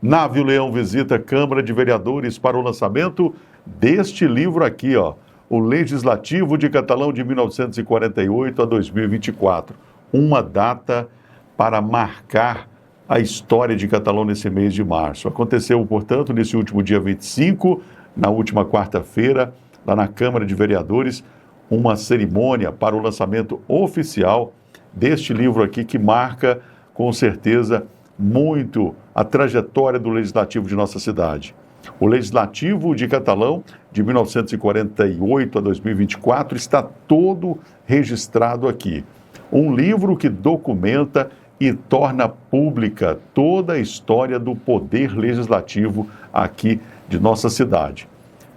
Návio Leão visita a Câmara de Vereadores para o lançamento deste livro aqui, ó, o Legislativo de Catalão de 1948 a 2024. Uma data para marcar a história de Catalão nesse mês de março. Aconteceu, portanto, nesse último dia 25, na última quarta-feira, lá na Câmara de Vereadores, uma cerimônia para o lançamento oficial deste livro aqui, que marca, com certeza, muito a trajetória do Legislativo de nossa cidade. O Legislativo de Catalão, de 1948 a 2024, está todo registrado aqui. Um livro que documenta e torna pública toda a história do poder legislativo aqui de nossa cidade.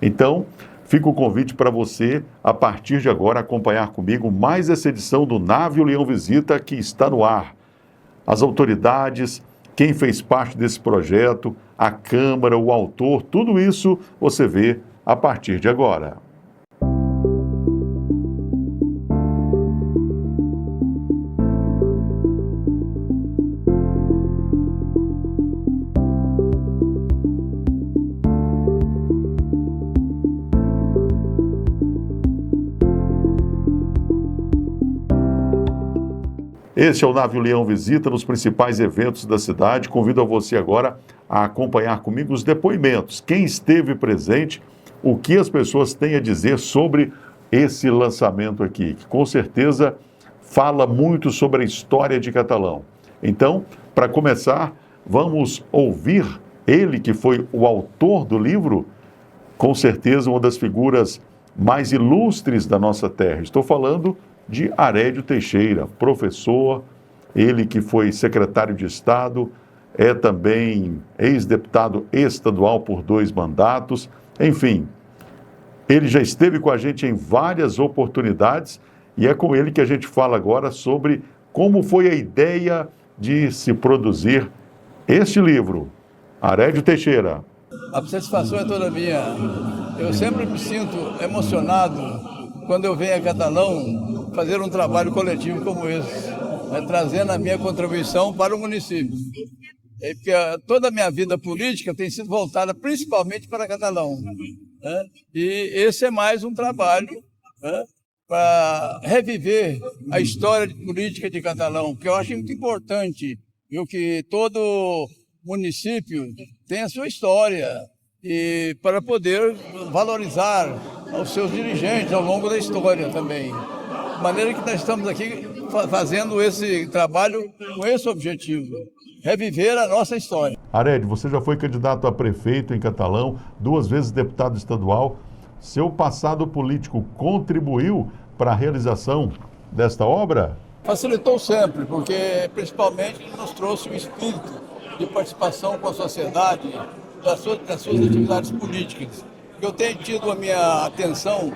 Então, fica o convite para você, a partir de agora, acompanhar comigo mais essa edição do Návio Leão Visita, que está no ar. As autoridades, quem fez parte desse projeto, a Câmara, o autor, tudo isso você vê a partir de agora. Este é o Návio Leão Visita nos principais eventos da cidade. Convido a você agora a acompanhar comigo os depoimentos. Quem esteve presente, o que as pessoas têm a dizer sobre esse lançamento aqui, que com certeza fala muito sobre a história de Catalão. Então, para começar, vamos ouvir ele, que foi o autor do livro, com certeza uma das figuras mais ilustres da nossa terra. Estou falando de Arédio Teixeira, professor, ele que foi secretário de Estado, é também ex-deputado estadual por 2 mandatos, enfim, ele já esteve com a gente em várias oportunidades e é com ele que a gente fala agora sobre como foi a ideia de se produzir este livro. Arédio Teixeira. A satisfação é toda minha. Eu sempre me sinto emocionado quando eu venho a Catalão fazer um trabalho coletivo como esse, né, trazendo a minha contribuição para o município. Porque toda a minha vida política tem sido voltada principalmente para Catalão. Né, e esse é mais um trabalho, né, para reviver a história política de Catalão, que eu acho muito importante, viu, que todo município tem a sua história, e para poder valorizar os seus dirigentes ao longo da história também. De maneira que nós estamos aqui fazendo esse trabalho com esse objetivo, reviver a nossa história. Arédio, você já foi candidato a prefeito em Catalão, 2 vezes deputado estadual. Seu passado político contribuiu para a realização desta obra? Facilitou sempre, porque principalmente nos trouxe o espírito de participação com a sociedade, das suas atividades políticas. Eu tenho tido a minha atenção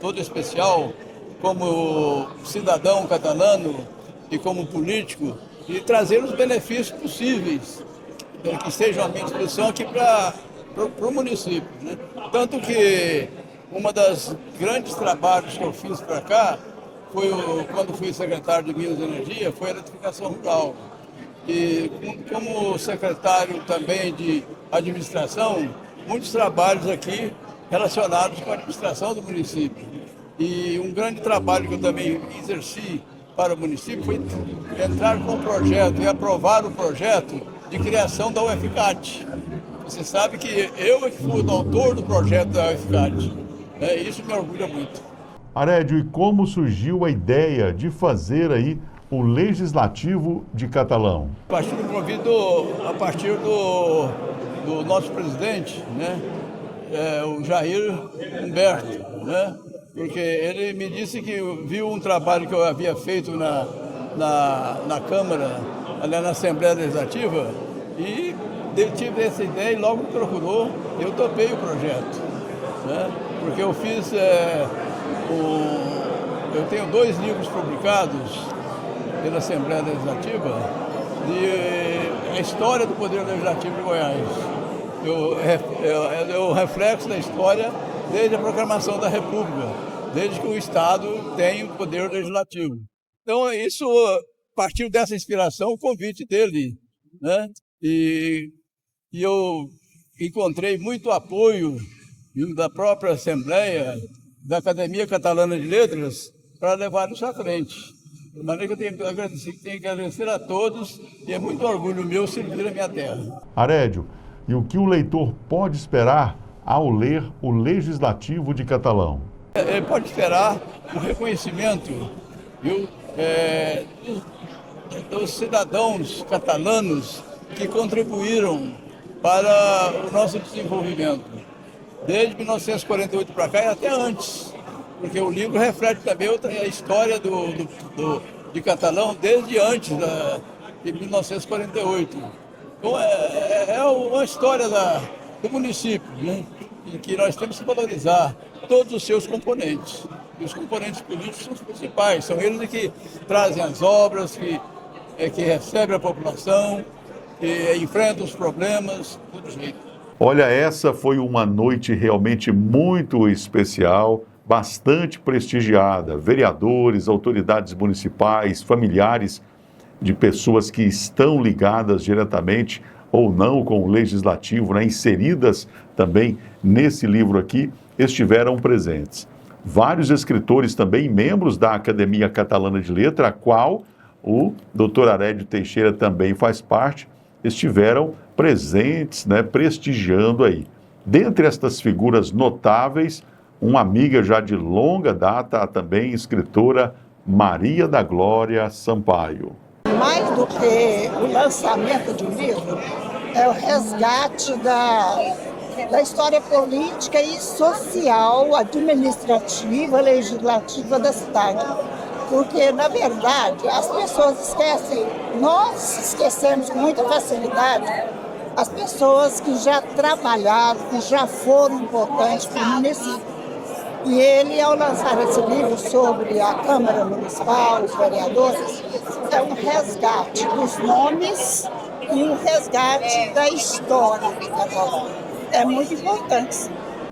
toda especial como cidadão catalano e como político e trazer os benefícios possíveis que estejam à minha disposição aqui para o município, né? Tanto que uma das grandes trabalhos que eu fiz para cá foi quando fui secretário de Minas e Energia, foi a eletrificação rural. E como secretário também de administração, muitos trabalhos aqui relacionados com a administração do município. E um grande trabalho que eu também exerci para o município foi entrar com o projeto e aprovar o projeto de criação da UFCAT. Você sabe que eu é que fui o autor do projeto da UFCAT. Isso me orgulha muito. Arédio, e como surgiu a ideia de fazer aí o Legislativo de Catalão? A partir do nosso presidente, né, o Jair Humberto, né, porque ele me disse que viu um trabalho que eu havia feito na Câmara, na Assembleia Legislativa, e tive essa ideia e logo me procurou, eu topei o projeto, né, porque eu fiz, eu tenho 2 livros publicados pela Assembleia Legislativa de a história do Poder Legislativo de Goiás. É o reflexo da história desde a proclamação da República, desde que o Estado tem o Poder Legislativo. Então, isso partiu dessa inspiração, o convite dele, né? E e eu encontrei muito apoio da própria Assembleia, da Academia Catalana de Letras, para levar isso à frente. De maneira que eu tenho que agradecer a todos e é muito orgulho meu servir a minha terra. Arédio, e o que o leitor pode esperar ao ler o Legislativo de Catalão? Ele pode esperar o reconhecimento, viu, dos cidadãos catalanos que contribuíram para o nosso desenvolvimento, desde 1948 para cá e até antes, porque o livro reflete também a história de Catalão desde antes de 1948. Então é uma história do município, né, em que nós temos que valorizar todos os seus componentes. E os componentes políticos são os principais, são eles que trazem as obras, que recebem a população, que enfrentam os problemas, tudo jeito. Olha, essa foi uma noite realmente muito especial, bastante prestigiada. Vereadores, autoridades municipais, familiares de pessoas que estão ligadas diretamente ou não com o Legislativo, né, inseridas também nesse livro aqui, estiveram presentes. Vários escritores também, membros da Academia Catalana de Letras, a qual o Dr. Arédio Teixeira também faz parte, estiveram presentes, né, prestigiando aí. Dentre estas figuras notáveis, uma amiga já de longa data, a também escritora Maria da Glória Sampaio. Mais do que o lançamento de um livro, é o resgate da história política e social, administrativa, legislativa da cidade. Porque, na verdade, as pessoas esquecem, nós esquecemos com muita facilidade as pessoas que já trabalharam, que já foram importantes para o município. E ele, ao lançar esse livro sobre a Câmara Municipal, os vereadores, é um resgate dos nomes e um resgate da história de Catalão. É muito importante.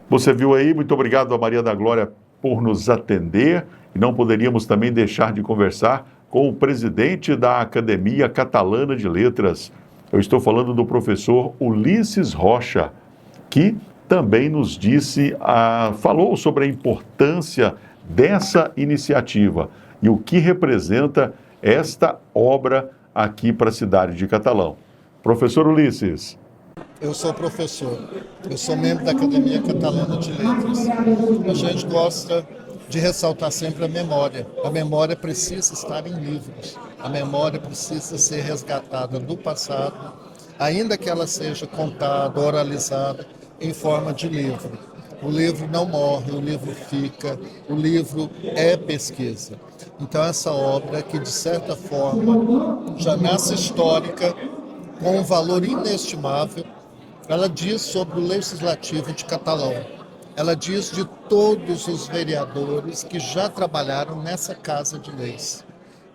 Você viu aí, muito obrigado a Maria da Glória por nos atender. E não poderíamos também deixar de conversar com o presidente da Academia Catalana de Letras. Eu estou falando do professor Ulisses Rocha, que também nos falou sobre a importância dessa iniciativa e o que representa esta obra aqui para a cidade de Catalão. Professor Ulisses. Eu sou professor, eu sou membro da Academia Catalana de Letras. A gente gosta de ressaltar sempre a memória. A memória precisa estar em livros, a memória precisa ser resgatada do passado, ainda que ela seja contada, oralizada, em forma de livro. O livro não morre, o livro fica, o livro é pesquisa. Então essa obra que, de certa forma, já nasce histórica, com um valor inestimável, ela diz sobre o Legislativo de Catalão. Ela diz de todos os vereadores que já trabalharam nessa Casa de Leis.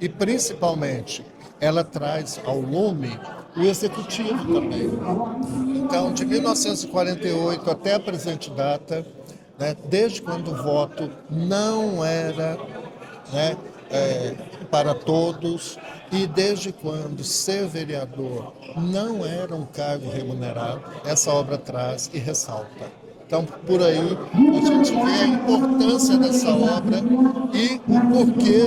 E, principalmente, ela traz ao lume o Executivo também. Então, de 1948 até a presente data, né, desde quando o voto não era, né, para todos, e desde quando ser vereador não era um cargo remunerado, essa obra traz e ressalta. Então, por aí, a gente vê a importância dessa obra e o porquê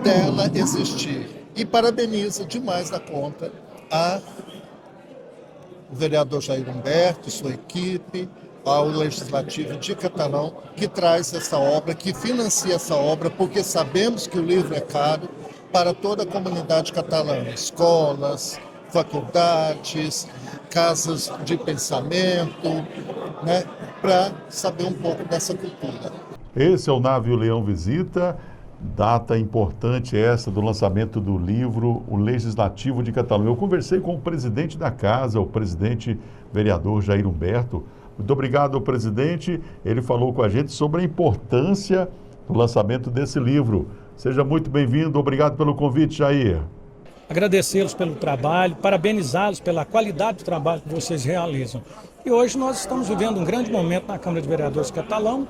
dela existir. E parabeniza demais da conta o vereador Jair Humberto e sua equipe, ao Legislativo de Catalão, que traz essa obra, que financia essa obra, porque sabemos que o livro é caro para toda a comunidade catalã, escolas, faculdades, casas de pensamento, né, para saber um pouco dessa cultura. Esse é o Navio Leão Visita, data importante essa do lançamento do livro O Legislativo de Catalão. Eu conversei com o presidente da casa, o presidente vereador Jair Humberto. Muito obrigado, presidente. Ele falou com a gente sobre a importância do lançamento desse livro. Seja muito bem-vindo. Obrigado pelo convite, Jair. Agradecê-los pelo trabalho, parabenizá-los pela qualidade do trabalho que vocês realizam. E hoje nós estamos vivendo um grande momento na Câmara de Vereadores Catalão,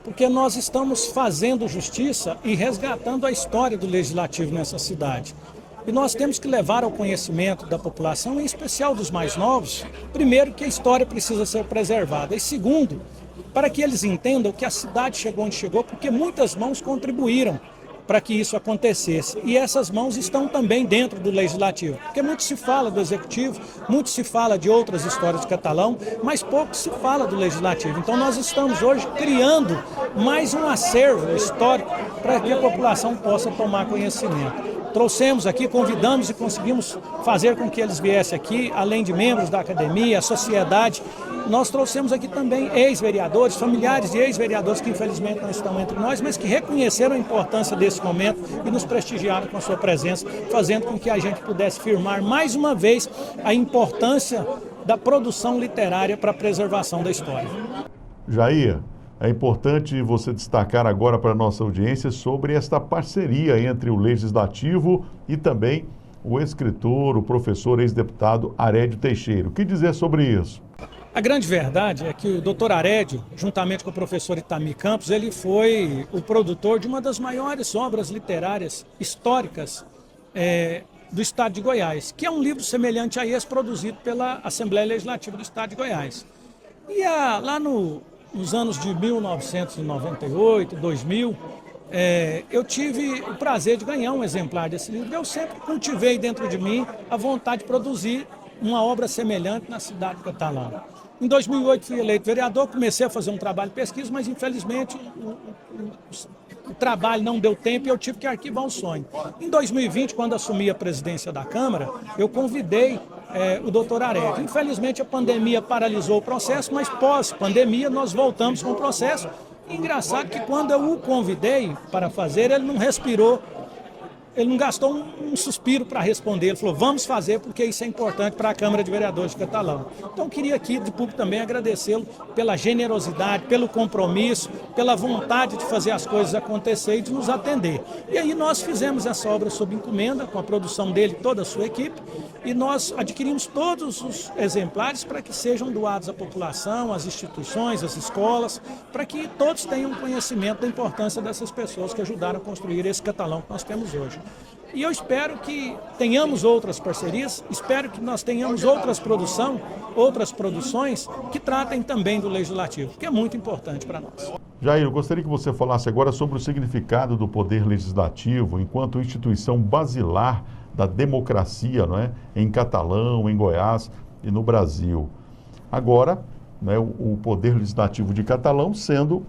porque nós estamos fazendo justiça e resgatando a história do Legislativo nessa cidade. E nós temos que levar ao conhecimento da população, em especial dos mais novos, primeiro, que a história precisa ser preservada, e segundo, para que eles entendam que a cidade chegou onde chegou, porque muitas mãos contribuíram para que isso acontecesse. E essas mãos estão também dentro do Legislativo, porque muito se fala do Executivo, muito se fala de outras histórias de Catalão, mas pouco se fala do Legislativo. Então nós estamos hoje criando mais um acervo histórico para que a população possa tomar conhecimento. Trouxemos aqui, convidamos e conseguimos fazer com que eles viessem aqui, além de membros da academia, a sociedade. Nós trouxemos aqui também ex-vereadores, familiares de ex-vereadores que infelizmente não estão entre nós, mas que reconheceram a importância desse momento e nos prestigiaram com a sua presença, fazendo com que a gente pudesse firmar mais uma vez a importância da produção literária para a preservação da história. Jair, é importante você destacar agora para a nossa audiência sobre esta parceria entre o Legislativo e também o escritor, o professor, ex-deputado Arédio Teixeira. O que dizer sobre isso? A grande verdade é que o doutor Arédio, juntamente com o professor Itamir Campos, ele foi o produtor de uma das maiores obras literárias históricas do Estado de Goiás, que é um livro semelhante a esse produzido pela Assembleia Legislativa do Estado de Goiás. E lá nos anos de 1998, 2000, eu tive o prazer de ganhar um exemplar desse livro. Eu sempre cultivei dentro de mim a vontade de produzir uma obra semelhante na cidade de Catalão. Em 2008 fui eleito vereador, comecei a fazer um trabalho de pesquisa, mas infelizmente o trabalho não deu tempo e eu tive que arquivar um sonho. Em 2020, quando assumi a presidência da Câmara, eu convidei o doutor Arédio. Infelizmente a pandemia paralisou o processo, mas pós-pandemia nós voltamos com o processo. E engraçado que quando eu o convidei para fazer, ele não respirou, ele não gastou um suspiro para responder. Ele falou, vamos fazer porque isso é importante para a Câmara de Vereadores de Catalão. Então queria aqui de público também agradecê-lo pela generosidade, pelo compromisso, pela vontade de fazer as coisas acontecer e de nos atender. E aí nós fizemos essa obra sob encomenda, com a produção dele e toda a sua equipe, e nós adquirimos todos os exemplares para que sejam doados à população, às instituições, às escolas, para que todos tenham conhecimento da importância dessas pessoas que ajudaram a construir esse Catalão que nós temos hoje. E eu espero que tenhamos outras parcerias, espero que nós tenhamos outras produções que tratem também do Legislativo, que é muito importante para nós. Jair, eu gostaria que você falasse agora sobre o significado do Poder Legislativo enquanto instituição basilar da democracia, não é? Em Catalão, em Goiás e no Brasil. Agora, né, o Poder Legislativo de Catalão sendo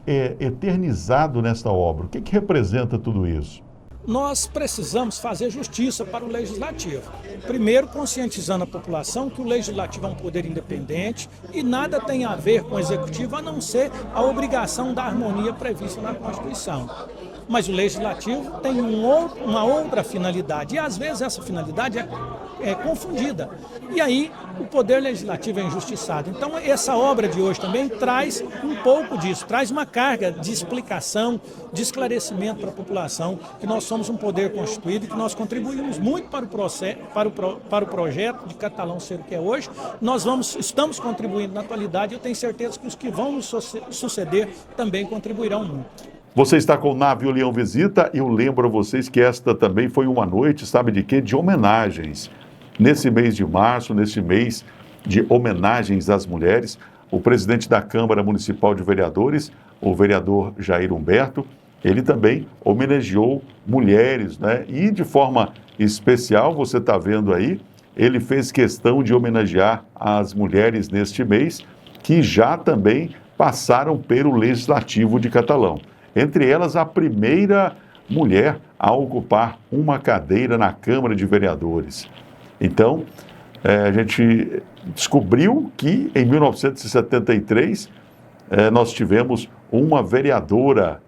eternizado nesta obra. O que representa tudo isso? Nós precisamos fazer justiça para o Legislativo. Primeiro, conscientizando a população que o Legislativo é um poder independente e nada tem a ver com o Executivo, a não ser a obrigação da harmonia prevista na Constituição. Mas o Legislativo tem uma outra finalidade, e às vezes essa finalidade é confundida. E aí o Poder Legislativo é injustiçado. Então essa obra de hoje também traz um pouco disso, traz uma carga de explicação, de esclarecimento para a população, que nós somos um poder constituído e que nós contribuímos muito para o projeto de Catalão ser o que é hoje. Estamos contribuindo na atualidade e eu tenho certeza que os que vão nos suceder também contribuirão muito. Você está com o Navio Leão Visita e eu lembro a vocês que esta também foi uma noite, sabe de quê? De homenagens. Nesse mês de março, nesse mês de homenagens às mulheres, o presidente da Câmara Municipal de Vereadores, o vereador Jair Humberto, ele também homenageou mulheres, né? E de forma especial, você está vendo aí, ele fez questão de homenagear as mulheres neste mês, que já também passaram pelo Legislativo de Catalão. Entre elas, a primeira mulher a ocupar uma cadeira na Câmara de Vereadores. Então, a gente descobriu que em 1973 nós tivemos uma vereadora.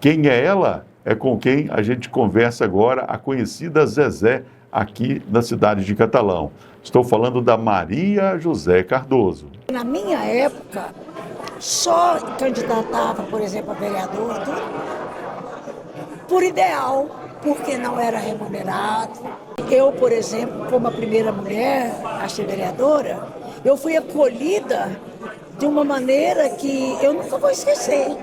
Quem é ela? É com quem a gente conversa agora, a conhecida Zezé, aqui na cidade de Catalão. Estou falando da Maria José Cardoso. Na minha época, só candidatava, por exemplo, a vereador por ideal, porque não era remunerado. Eu, por exemplo, como a primeira mulher a ser vereadora, eu fui acolhida de uma maneira que eu nunca vou esquecer.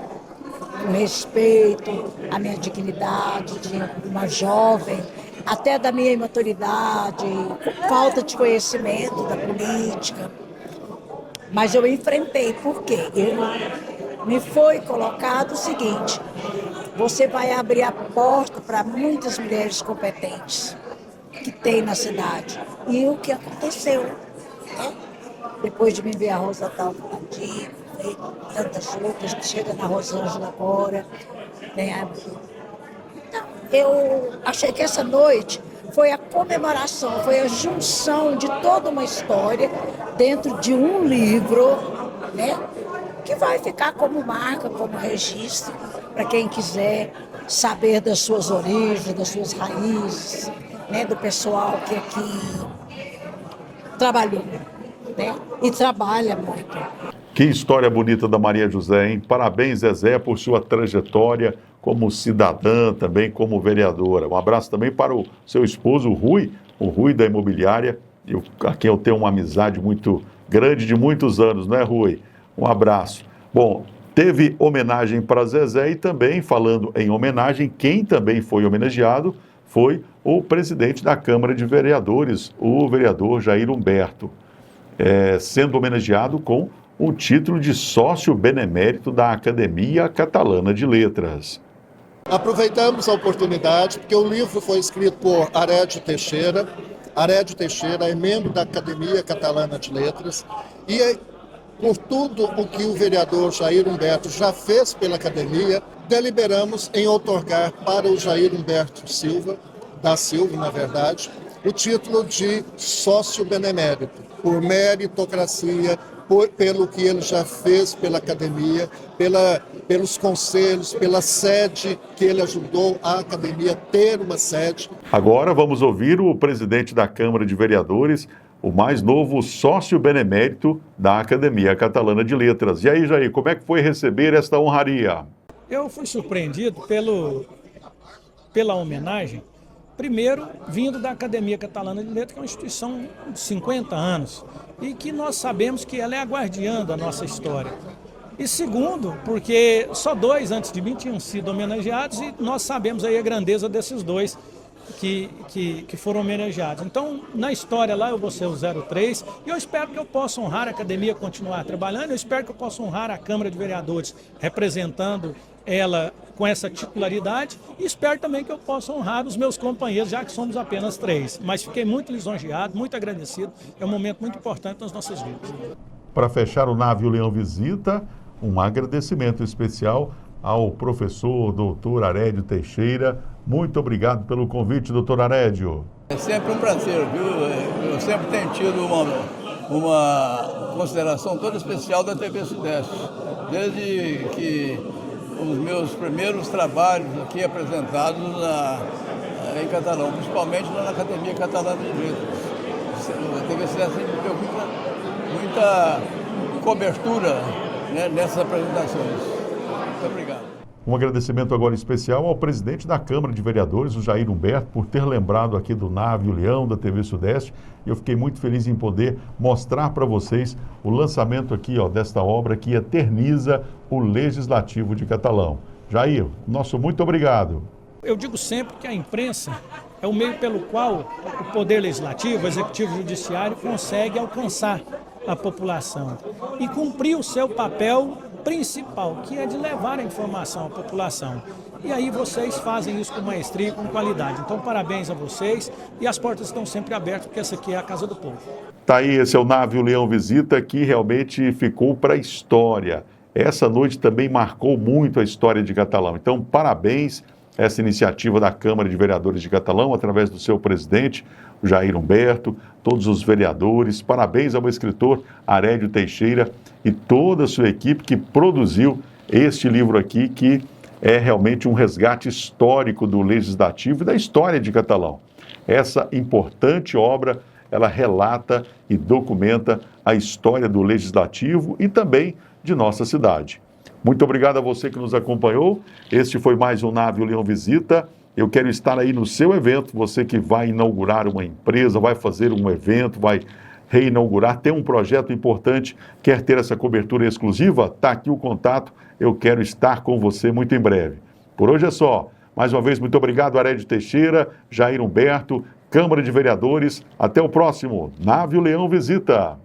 O respeito, a minha dignidade de uma jovem até da minha imaturidade, falta de conhecimento da política. Mas eu enfrentei, porque me foi colocado o seguinte: você vai abrir a porta para muitas mulheres competentes que tem na cidade. E o que aconteceu, né? Depois de me ver a Rosa Taldinho, tantas outras que chegam na Rosângela agora, né? Então, eu achei que essa noite foi a comemoração, foi a junção de toda uma história dentro de um livro, né? Que vai ficar como marca, como registro, para quem quiser saber das suas origens, das suas raízes, né? Do pessoal que aqui trabalhou, né? E trabalha muito. Que história bonita da Maria José, hein? Parabéns, Zezé, por sua trajetória como cidadã, também como vereadora. Um abraço também para o seu esposo, o Rui da Imobiliária, a quem eu tenho uma amizade muito grande de muitos anos, não é, Rui? Um abraço. Bom, teve homenagem para Zezé e também, falando em homenagem, quem também foi homenageado foi o presidente da Câmara de Vereadores, o vereador Jair Humberto, sendo homenageado com o título de sócio benemérito da Academia Catalana de Letras. Aproveitamos a oportunidade, porque o livro foi escrito por Arédio Teixeira. Arédio Teixeira é membro da Academia Catalana de Letras e, por tudo o que o vereador Jair Humberto já fez pela Academia, deliberamos em outorgar para o Jair Humberto da Silva, na verdade, o título de sócio benemérito, por meritocracia, pelo que ele já fez pela academia, pelos conselhos, pela sede que ele ajudou a academia ter uma sede. Agora vamos ouvir o presidente da Câmara de Vereadores, o mais novo sócio benemérito da Academia Catalana de Letras. E aí, Jair, como é que foi receber esta honraria? Eu fui surpreendido pela homenagem, primeiro vindo da Academia Catalana de Letras, que é uma instituição de 50 anos, e que nós sabemos que ela é a guardiã da nossa história. E segundo, porque só 2 antes de mim tinham sido homenageados e nós sabemos aí a grandeza desses 2 que foram homenageados. Então, na história lá eu vou ser o 03 e eu espero que eu possa honrar a academia, continuar trabalhando, eu espero que eu possa honrar a Câmara de Vereadores, representando ela com essa titularidade, e espero também que eu possa honrar os meus companheiros, já que somos apenas 3. Mas fiquei muito lisonjeado, muito agradecido, é um momento muito importante nas nossas vidas. Para fechar o Nave o Leão Visita, um agradecimento especial ao professor doutor Arédio Teixeira. Muito obrigado pelo convite, doutor Arédio. É sempre um prazer, viu? Eu sempre tenho tido uma consideração toda especial da TV Sudeste, desde que os meus primeiros trabalhos aqui apresentados em catalão, principalmente na Academia Catalana de Letras. A TV Sudeste sempre deu muita cobertura, né, nessas apresentações. Muito obrigado. Um agradecimento agora especial ao presidente da Câmara de Vereadores, o Jair Humberto, por ter lembrado aqui do Nave o Leão da TV Sudeste. Eu fiquei muito feliz em poder mostrar para vocês o lançamento aqui, desta obra que eterniza o Legislativo de Catalão. Jair, nosso muito obrigado. Eu digo sempre que a imprensa é o meio pelo qual o Poder Legislativo, o Executivo e o Judiciário consegue alcançar a população e cumprir o seu papel principal, que é de levar a informação à população. E aí vocês fazem isso com maestria e com qualidade. Então, parabéns a vocês e as portas estão sempre abertas, porque essa aqui é a Casa do Povo. Tá aí, esse é o Nave o Leão Visita, que realmente ficou para a história. Essa noite também marcou muito a história de Catalão. Então, parabéns a essa iniciativa da Câmara de Vereadores de Catalão, através do seu presidente, o Jair Humberto, todos os vereadores. Parabéns ao escritor Arédio Teixeira e toda a sua equipe que produziu este livro aqui, que é realmente um resgate histórico do Legislativo e da história de Catalão. Essa importante obra, ela relata e documenta a história do Legislativo e também de nossa cidade. Muito obrigado a você que nos acompanhou. Este foi mais um Nave o Leão Visita. Eu quero estar aí no seu evento, você que vai inaugurar uma empresa, vai fazer um evento, vai reinaugurar, tem um projeto importante, quer ter essa cobertura exclusiva? Está aqui o contato, eu quero estar com você muito em breve. Por hoje é só. Mais uma vez, muito obrigado, Arédio Teixeira, Jair Humberto, Câmara de Vereadores. Até o próximo. Nave o Leão Visita.